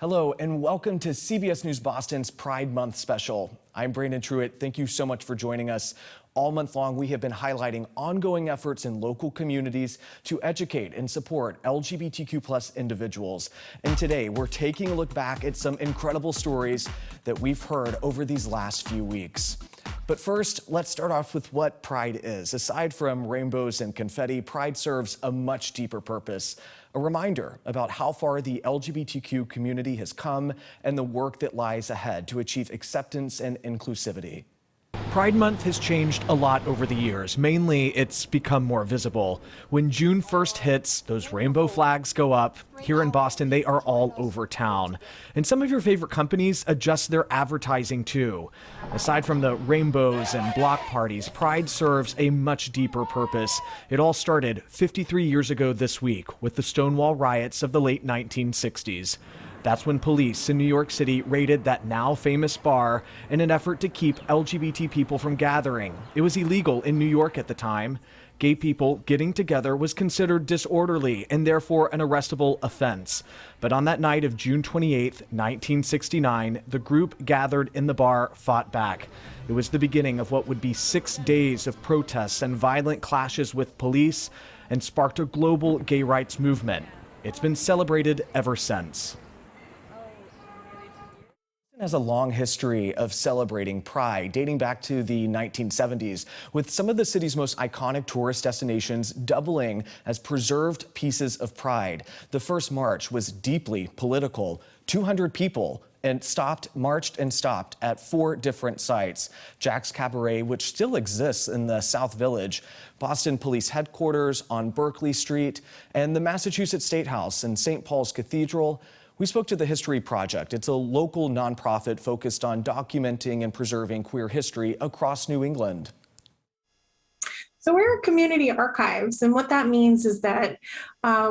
Hello and welcome to CBS News Boston's Pride Month special. I'm Brandon Truitt. Thank you so much for joining us. All month long, we have been highlighting ongoing efforts in local communities to educate and support LGBTQ+ individuals. And today, we're taking a look back at some incredible stories that we've heard over these last few weeks. But first, let's start off with what Pride is. Aside from rainbows and confetti, Pride serves a much deeper purpose. A reminder about how far the LGBTQ community has come and the work that lies ahead to achieve acceptance and inclusivity. Pride Month has changed a lot over the years. Mainly, it's become more visible. When June 1st hits, those rainbow flags go up. Here in Boston, they are all over town. And some of your favorite companies adjust their advertising too. Aside from the rainbows and block parties, Pride serves a much deeper purpose. It all started 53 years ago this week with the Stonewall riots of the late 1960s. That's when police in New York City raided that now famous bar in an effort to keep LGBT people from gathering. It was illegal in New York at the time. Gay people getting together was considered disorderly and therefore an arrestable offense. But on that night of June 28, 1969, the group gathered in the bar fought back. It was the beginning of what would be 6 days of protests and violent clashes with police and sparked a global gay rights movement. It's been celebrated ever since. Has a long history of celebrating Pride, dating back to the 1970s, with some of the city's most iconic tourist destinations doubling as preserved pieces of pride. The first march was deeply political. 200 people marched and stopped at 4 different sites. Jack's Cabaret, which still exists in the South Village, Boston Police Headquarters on Berkeley Street, and the Massachusetts State House and St. Paul's Cathedral. We spoke to the History Project. It's a local nonprofit focused on documenting and preserving queer history across New England. So we're community archives, and what that means is that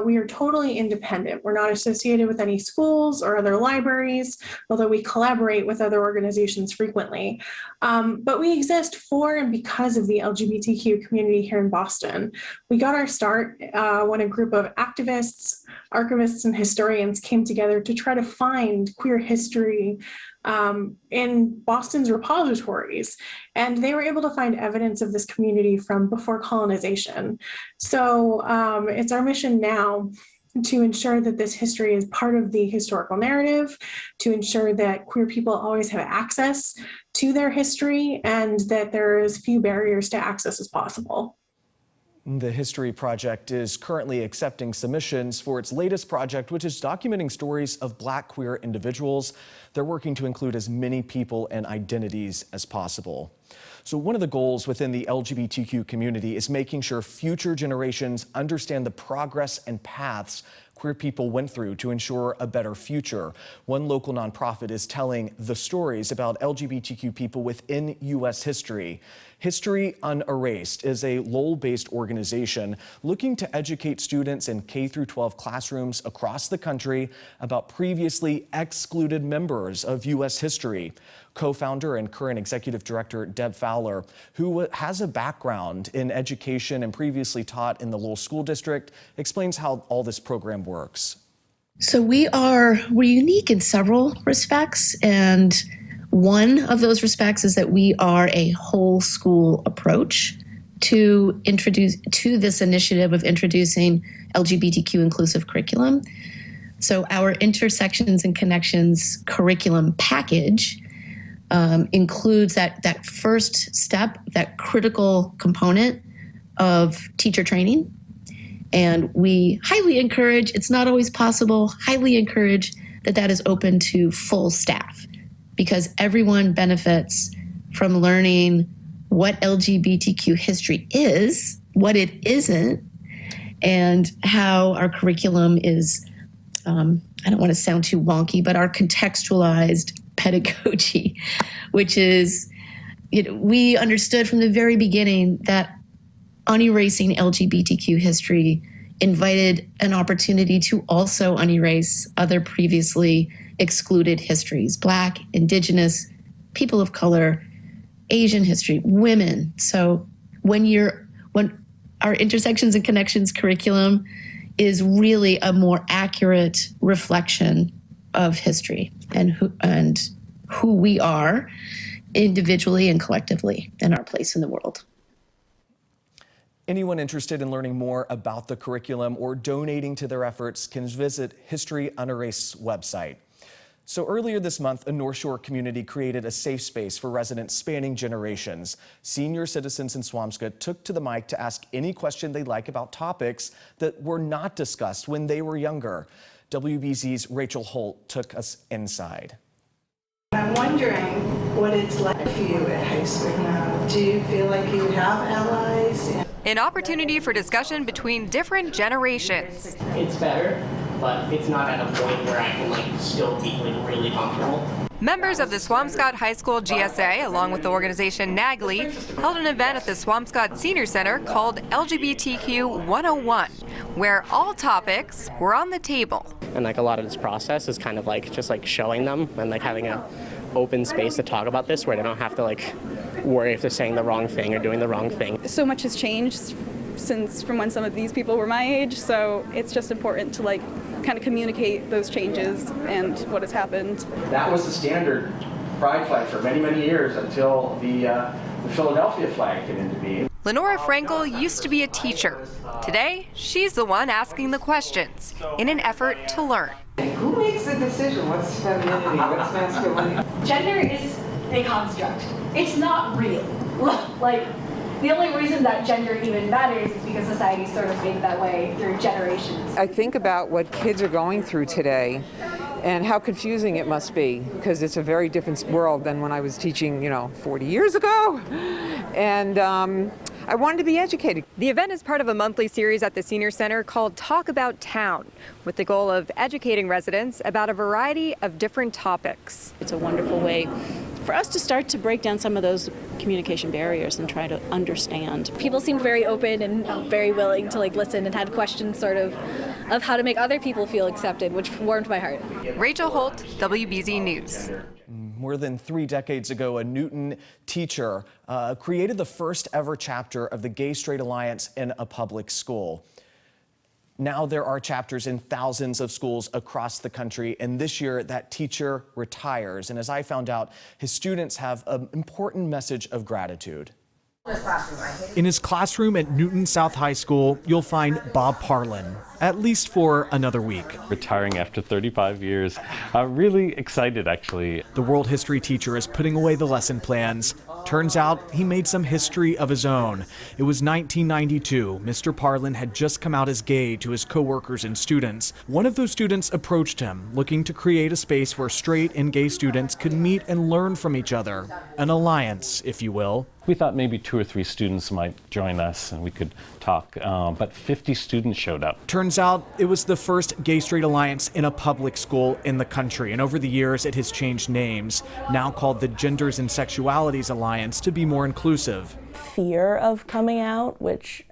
we are totally independent. We're not associated with any schools or other libraries, although we collaborate with other organizations frequently. But we exist for and because of the LGBTQ community here in Boston. We got our start when a group of activists, archivists, and historians came together to try to find queer history in Boston's repositories, and they were able to find evidence of this community from before colonization. So it's our mission now to ensure that this history is part of the historical narrative, to ensure that queer people always have access to their history, and that there is few barriers to access as possible. The History Project is currently accepting submissions for its latest project, which is documenting stories of Black queer individuals. They're working to include as many people and identities as possible. So one of the goals within the LGBTQ community is making sure future generations understand the progress and paths queer people went through to ensure a better future. One local nonprofit is telling the stories about LGBTQ people within U.S. history. History Unerased is a Lowell-based organization looking to educate students in K-12 classrooms across the country about previously excluded members of U.S. history. Co-founder and current executive director Deb Fowler, who has a background in education and previously taught in the Lowell School District, explains how all this program works. So we're unique in several respects, and one of those respects is that we are a whole school approach to this initiative of introducing LGBTQ inclusive curriculum. So our Intersections and Connections curriculum package includes that first step, that critical component of teacher training. And we highly encourage, it's not always possible, highly encourage that is open to full staff, because everyone benefits from learning what LGBTQ history is, what it isn't, and how our curriculum is, I don't want to sound too wonky, but our contextualized pedagogy, which is, we understood from the very beginning that unerasing LGBTQ history invited an opportunity to also unerase other previously excluded histories: Black, Indigenous, people of color, Asian history, women. So when our Intersections and Connections curriculum is really a more accurate reflection of history and who we are individually and collectively and our place in the world. Anyone interested in learning more about the curriculum or donating to their efforts can visit History Unerased website. So earlier this month, a North Shore community created a safe space for residents spanning generations. Senior citizens in Swampscott took to the mic to ask any question they'd like about topics that were not discussed when they were younger. WBZ's Rachel Holt took us inside. I'm wondering what it's like for you at high school now. Do you feel like you have allies? An opportunity for discussion between different generations. It's better, but it's not at a point where I can still be really comfortable. Members of the Swampscott High School GSA, along with the organization NAGLY, held an event at the Swampscott Senior Center called LGBTQ 101, where all topics were on the table. And a lot of this process is kind of just showing them and having a open space to talk about this where they don't have to worry if they're saying the wrong thing or doing the wrong thing. So much has changed from when some of these people were my age, so it's just important to kind of communicate those changes and what has happened. That was the standard pride flag for many, many years until the Philadelphia flag came into being. Lenora Frankel used to be a teacher. Today, she's the one asking the questions in an effort to learn. Who makes the decision? What's femininity? What's masculinity? Gender is a construct. It's not real. The only reason that gender even matters is because society sort of made it that way through generations. I think about what kids are going through today and how confusing it must be, because it's a very different world than when I was teaching, 40 years ago. And I wanted to be educated. The event is part of a monthly series at the Senior Center called Talk About Town, with the goal of educating residents about a variety of different topics. It's a wonderful way for us to start to break down some of those communication barriers and try to understand. People seemed very open and very willing to listen and had questions sort of how to make other people feel accepted, which warmed my heart. Rachel Holt, WBZ News. More than 3 decades ago, a Newton teacher created the first ever chapter of the Gay-Straight Alliance in a public school. Now there are chapters in thousands of schools across the country, and this year that teacher retires. And as I found out, his students have an important message of gratitude. In his classroom at Newton South High School, you'll find Bob Parlin, at least for another week. Retiring after 35 years. Really excited, actually. The world history teacher is putting away the lesson plans. Turns out he made some history of his own. It was 1992. Mr. Parlin had just come out as gay to his coworkers and students. One of those students approached him, looking to create a space where straight and gay students could meet and learn from each other. An alliance, if you will. We thought maybe 2 or 3 students might join us and we could talk, but 50 students showed up. Turns out it was the first Gay-Straight Alliance in a public school in the country, and over the years it has changed names, now called the Genders and Sexualities Alliance to be more inclusive. Fear of coming out, which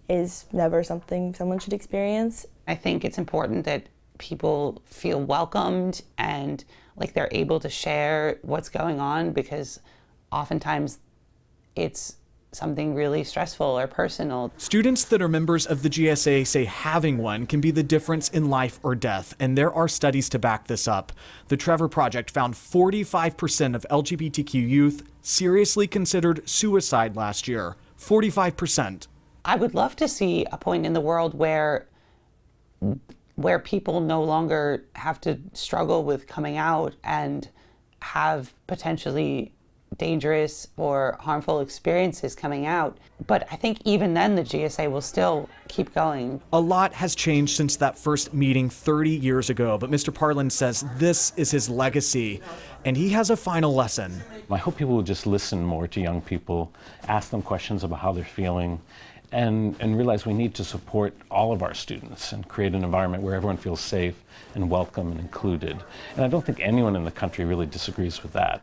is never something someone should experience. I think it's important that people feel welcomed and they're able to share what's going on, because oftentimes it's something really stressful or personal. Students that are members of the GSA say having one can be the difference in life or death, and there are studies to back this up. The Trevor Project found 45% of LGBTQ youth seriously considered suicide last year. 45%. I would love to see a point in the world where people no longer have to struggle with coming out and have potentially dangerous or harmful experiences coming out. But I think even then the GSA will still keep going. A lot has changed since that first meeting 30 years ago, but Mr. Parlin says this is his legacy, and he has a final lesson. I hope people will just listen more to young people, ask them questions about how they're feeling, and realize we need to support all of our students and create an environment where everyone feels safe and welcome and included. And I don't think anyone in the country really disagrees with that.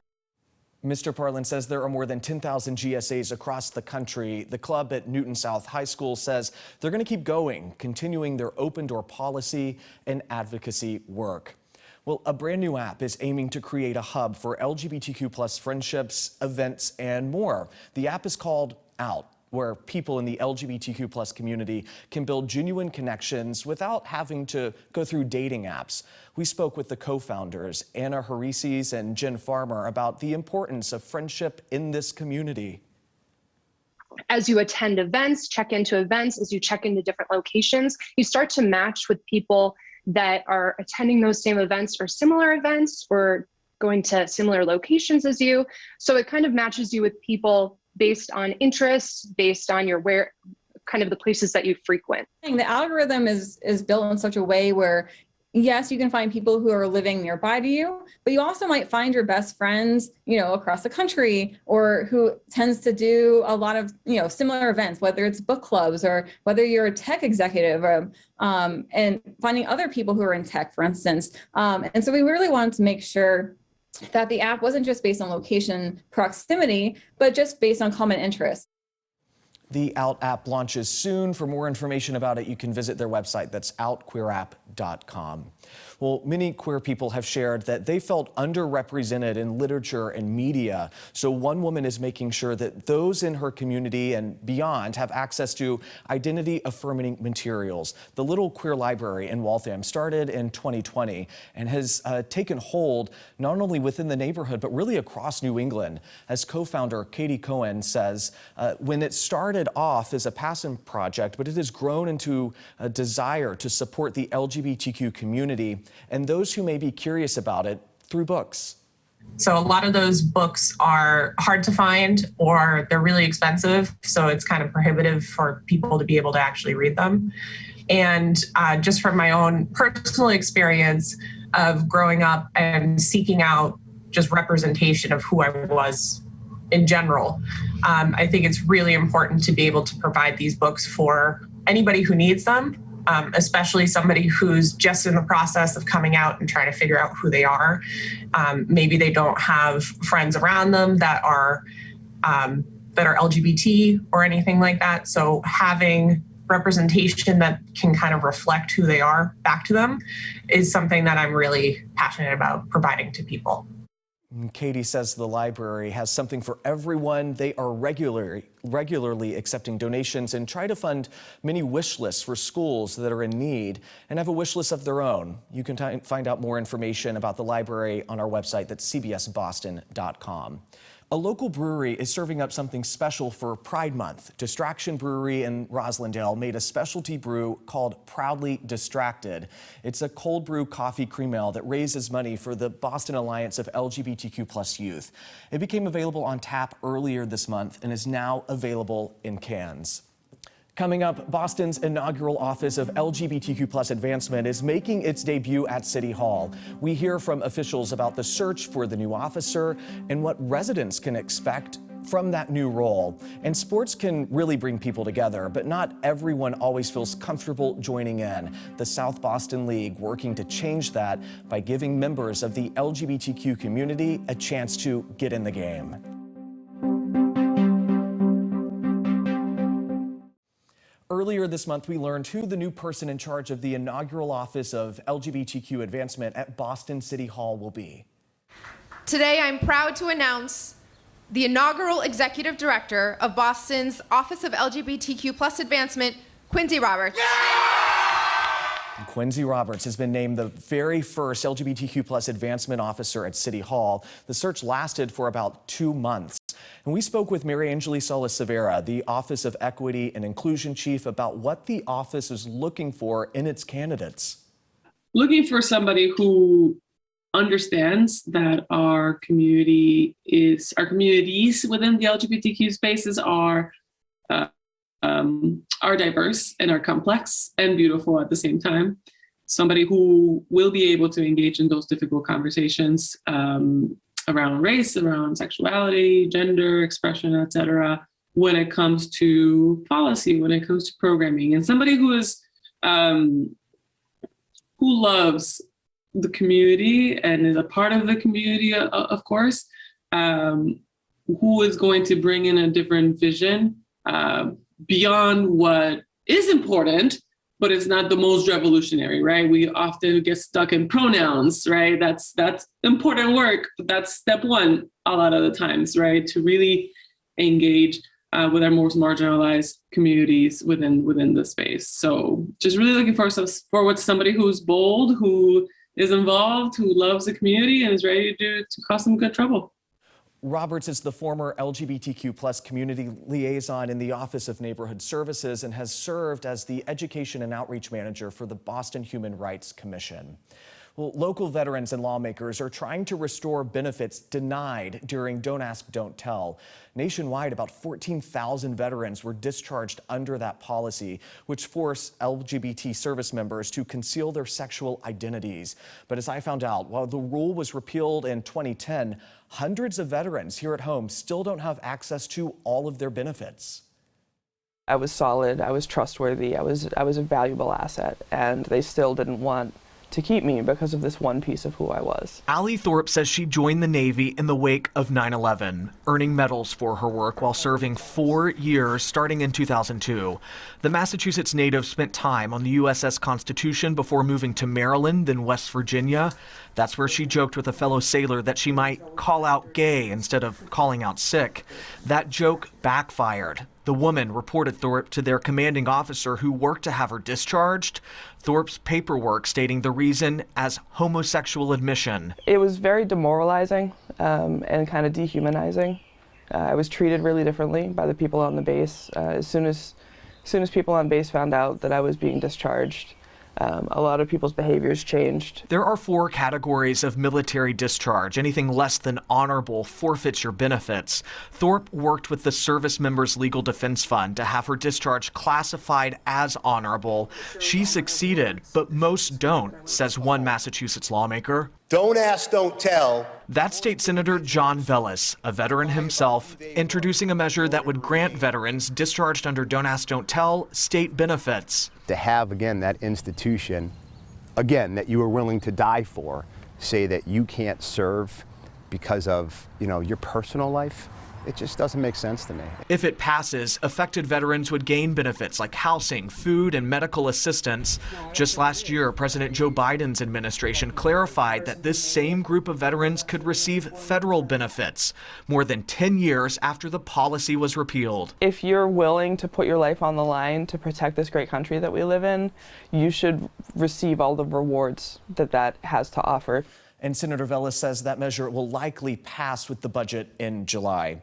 Mr. Parlin says there are more than 10,000 GSAs across the country. The club at Newton South High School says they're going to keep going, continuing their open door policy and advocacy work. Well, a brand new app is aiming to create a hub for LGBTQ+ friendships, events, and more. The app is called Out. where people in the LGBTQ plus community can build genuine connections without having to go through dating apps. We spoke with the co-founders, Anna Harises and Jen Farmer, about the importance of friendship in this community. As you attend events, check into events, as you check into different locations, you start to match with people that are attending those same events or similar events or going to similar locations as you. So it kind of matches you with people based on interests, based on your kind of the places that you frequent. The algorithm is built in such a way where, yes, you can find people who are living nearby to you, but you also might find your best friends, across the country, or who tends to do a lot of, similar events, whether it's book clubs or whether you're a tech executive, and finding other people who are in tech, for instance. And so we really wanted to make sure that the app wasn't just based on location proximity, but just based on common interests. The Out app launches soon. For more information about it, you can visit their website. That's outqueerapp.com. Well, many queer people have shared that they felt underrepresented in literature and media. So one woman is making sure that those in her community and beyond have access to identity-affirming materials. The Little Queer Library in Waltham started in 2020 and has taken hold not only within the neighborhood, but really across New England. As co-founder Katie Cohen says, when it started off as a passion project, but it has grown into a desire to support the LGBTQ community and those who may be curious about it through books. So a lot of those books are hard to find or they're really expensive. So it's kind of prohibitive for people to be able to actually read them. And just from my own personal experience of growing up and seeking out just representation of who I was in general, I think it's really important to be able to provide these books for anybody who needs them. Especially somebody who's just in the process of coming out and trying to figure out who they are. Maybe they don't have friends around them that are LGBT or anything like that. So having representation that can kind of reflect who they are back to them is something that I'm really passionate about providing to people. Katie says the library has something for everyone. They are regularly accepting donations and try to fund many wish lists for schools that are in need and have a wish list of their own. You can find out more information about the library on our website, that's cbsboston.com. A local brewery is serving up something special for Pride Month. Distraction Brewery in Roslindale made a specialty brew called Proudly Distracted. It's a cold brew coffee cream ale that raises money for the Boston Alliance of LGBTQ+ youth. It became available on tap earlier this month and is now available in cans. Coming up, Boston's inaugural Office of LGBTQ+ Advancement is making its debut at City Hall. We hear from officials about the search for the new officer and what residents can expect from that new role. And sports can really bring people together, but not everyone always feels comfortable joining in. The South Boston League working to change that by giving members of the LGBTQ community a chance to get in the game. Earlier this month, we learned who the new person in charge of the inaugural Office of LGBTQ Advancement at Boston City Hall will be. Today, I'm proud to announce the inaugural Executive Director of Boston's Office of LGBTQ+ Advancement, Quincy Roberts. Quincy Roberts has been named the very first LGBTQ+ advancement officer at City Hall. The search lasted for about 2 months. And we spoke with Mary Angeli Solis-Severa, the Office of Equity and Inclusion Chief, about what the office is looking for in its candidates. Looking for somebody who understands that our communities within the LGBTQ spaces are diverse and are complex and beautiful at the same time. Somebody who will be able to engage in those difficult conversations around race, around sexuality, gender expression, etc., when it comes to policy, when it comes to programming, and somebody who is who loves the community and is a part of the community, of course, who is going to bring in a different vision beyond what is important, but it's not the most revolutionary, right? We often get stuck in pronouns, right? That's important work, but that's step one a lot of the times, right? To really engage with our most marginalized communities within the space. So just really looking forward to somebody who's bold, who is involved, who loves the community, and is ready to cause some good trouble. Roberts is the former LGBTQ+ community liaison in the Office of Neighborhood Services and has served as the education and outreach manager for the Boston Human Rights Commission. Well, local veterans and lawmakers are trying to restore benefits denied during Don't Ask, Don't Tell. Nationwide, about 14,000 veterans were discharged under that policy, which forced LGBT service members to conceal their sexual identities. But as I found out, while the rule was repealed in 2010, hundreds of veterans here at home still don't have access to all of their benefits. I was solid, I was trustworthy, I was a valuable asset, and they still didn't want to keep me because of this one piece of who I was. Allie Thorpe says she joined the Navy in the wake of 9/11, earning medals for her work while serving 4 years starting in 2002. The Massachusetts native spent time on the USS Constitution before moving to Maryland, then West Virginia. That's where she joked with a fellow sailor that she might call out gay instead of calling out sick. That joke backfired. The woman reported Thorpe to their commanding officer, who worked to have her discharged. Thorpe's paperwork stating the reason as homosexual admission. It was very demoralizing and kind of dehumanizing. I was treated really differently by the people on the base. As soon as people on base found out that I was being discharged, a lot of people's behaviors changed. There are 4 categories of military discharge. Anything less than honorable forfeits your benefits. Thorpe worked with the Service Members Legal Defense Fund to have her discharge classified as honorable. She succeeded, but most don't, says one Massachusetts lawmaker. Don't ask, don't tell. That's State Senator John Vellis, a veteran himself, introducing a measure that would grant veterans discharged under Don't Ask, Don't Tell state benefits. To have, again, that institution, again, that you were willing to die for, say that you can't serve because of, your personal life, it just doesn't make sense to me. If it passes, affected veterans would gain benefits like housing, food, and medical assistance. Just last year, President Joe Biden's administration clarified that this same group of veterans could receive federal benefits, more than 10 years after the policy was repealed. If you're willing to put your life on the line to protect this great country that we live in, you should receive all the rewards that has to offer. And Senator Vellis says that measure will likely pass with the budget in July.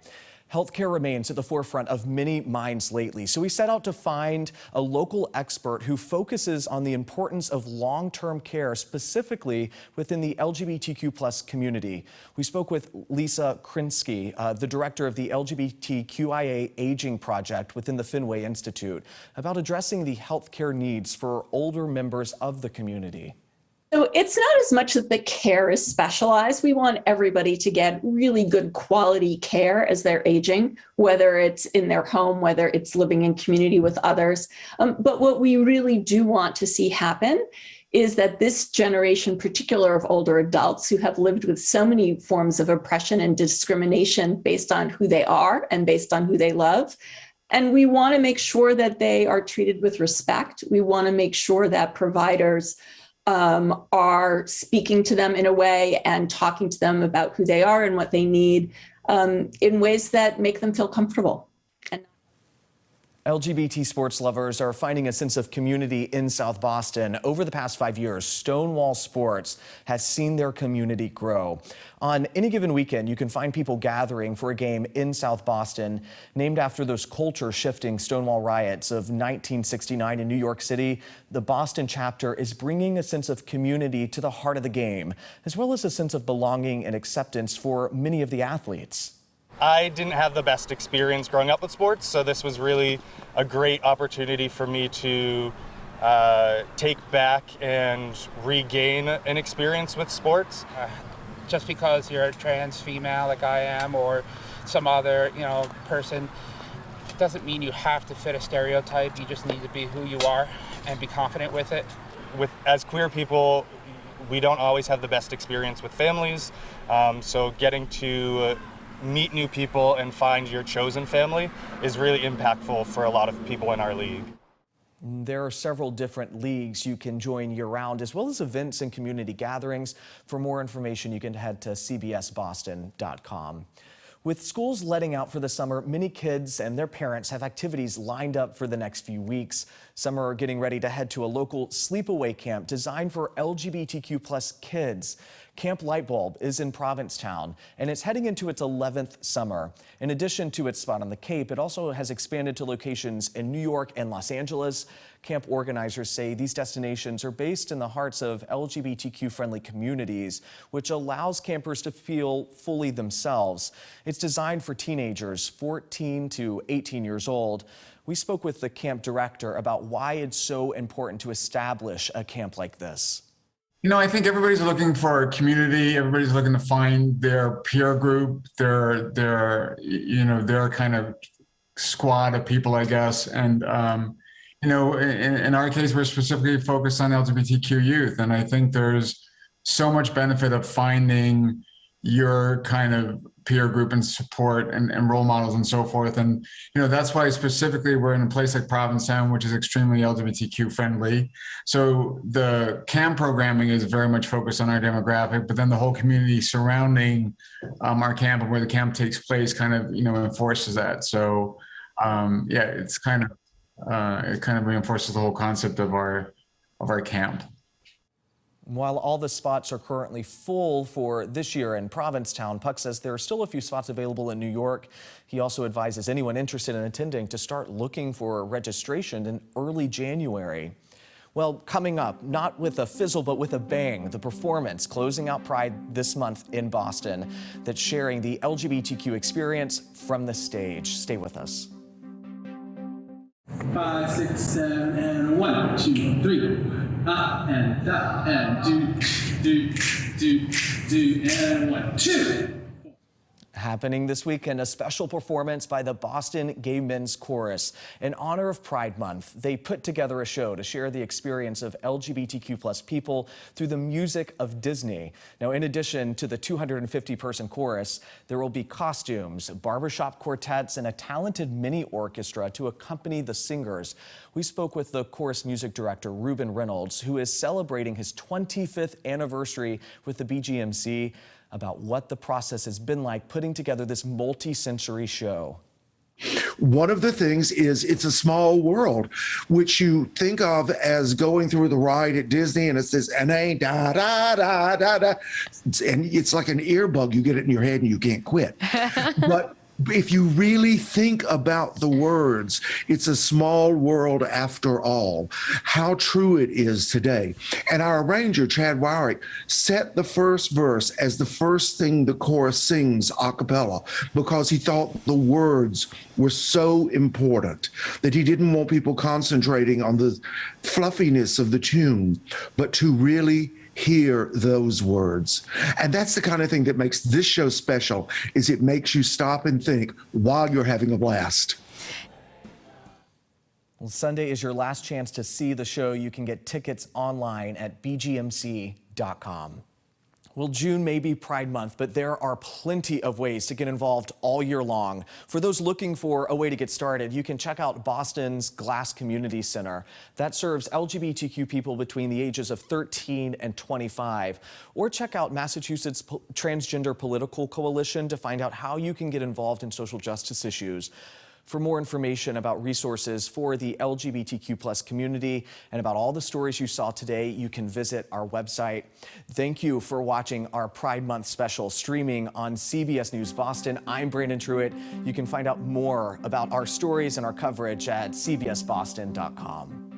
Healthcare remains at the forefront of many minds lately, so we set out to find a local expert who focuses on the importance of long-term care, specifically within the LGBTQ+ community. We spoke with Lisa Krinsky, the director of the LGBTQIA Aging Project within the Fenway Institute, about addressing the healthcare needs for older members of the community. So it's not as much that the care is specialized. We want everybody to get really good quality care as they're aging, whether it's in their home, whether it's living in community with others. But what we really do want to see happen is that this generation, particular of older adults who have lived with so many forms of oppression and discrimination based on who they are and based on who they love, and we want to make sure that they are treated with respect. We want to make sure that providers are speaking to them in a way and talking to them about who they are and what they need in ways that make them feel comfortable. LGBT sports lovers are finding a sense of community in South Boston. Over the past 5 years, Stonewall Sports has seen their community grow. On any given weekend, you can find people gathering for a game in South Boston, named after those culture-shifting Stonewall riots of 1969 in New York City. The Boston chapter is bringing a sense of community to the heart of the game, as well as a sense of belonging and acceptance for many of the athletes. I didn't have the best experience growing up with sports, so this was really a great opportunity for me to take back and regain an experience with sports. Just because you're a trans female like I am, or some other person, doesn't mean you have to fit a stereotype. You just need to be who you are and be confident with it. As queer people, we don't always have the best experience with families, so getting to meet new people and find your chosen family is really impactful for a lot of people in our league. There are several different leagues you can join year-round, as well as events and community gatherings. For more information, you can head to cbsboston.com. With schools letting out for the summer, many kids and their parents have activities lined up for the next few weeks. Some are getting ready to head to a local sleepaway camp designed for LGBTQ+ kids. Camp Lightbulb is in Provincetown, and it's heading into its 11th summer. In addition to its spot on the Cape, it also has expanded to locations in New York and Los Angeles. Camp organizers say these destinations are based in the hearts of LGBTQ-friendly communities, which allows campers to feel fully themselves. It's designed for teenagers 14 to 18 years old. We spoke with the camp director about why it's so important to establish a camp like this. You know, I think everybody's looking for a community. Everybody's looking to find their peer group, their kind of squad of people, I guess. And, in our case, we're specifically focused on LGBTQ youth. And I think there's so much benefit of finding your kind of peer group and support and role models and so forth. And, that's why specifically we're in a place like Provincetown, which is extremely LGBTQ friendly. So the camp programming is very much focused on our demographic, but then the whole community surrounding our camp and where the camp takes place kind of, enforces that. So it's kind of, it kind of reinforces the whole concept of our camp. While all the spots are currently full for this year in Provincetown, Puck says there are still a few spots available in New York. He also advises anyone interested in attending to start looking for registration in early January. Well, coming up, not with a fizzle, but with a bang, the performance closing out Pride this month in Boston that's sharing the LGBTQ experience from the stage. Stay with us. 5, 6, 7, and 1, 2, 3. Up and up and do, and 1, 2. Happening this weekend, a special performance by the Boston Gay Men's Chorus. In honor of Pride Month, they put together a show to share the experience of LGBTQ+ people through the music of Disney. Now, in addition to the 250-person chorus, there will be costumes, barbershop quartets, and a talented mini orchestra to accompany the singers. We spoke with the chorus music director, Ruben Reynolds, who is celebrating his 25th anniversary with the BGMC, about what the process has been like putting together this multi-sensory show. One of the things is it's a small world, which you think of as going through the ride at Disney, and it says, and a da da da da da, and it's like an earbug. You get it in your head and you can't quit. But if you really think about the words, it's a small world after all. How true it is today. And our arranger, Chad Wyrick, set the first verse as the first thing the chorus sings a cappella because he thought the words were so important that he didn't want people concentrating on the fluffiness of the tune, but to really hear those words. And that's the kind of thing that makes this show special, is it makes you stop and think while you're having a blast. Well, Sunday is your last chance to see the show. You can get tickets online at bgmc.com. Well, June may be Pride Month, but there are plenty of ways to get involved all year long. For those looking for a way to get started, you can check out Boston's Glass Community Center. That serves LGBTQ people between the ages of 13 and 25. Or check out Massachusetts Transgender Political Coalition to find out how you can get involved in social justice issues. For more information about resources for the LGBTQ+ community and about all the stories you saw today, you can visit our website. Thank you for watching our Pride Month special streaming on CBS News Boston. I'm Brandon Truitt. You can find out more about our stories and our coverage at cbsboston.com.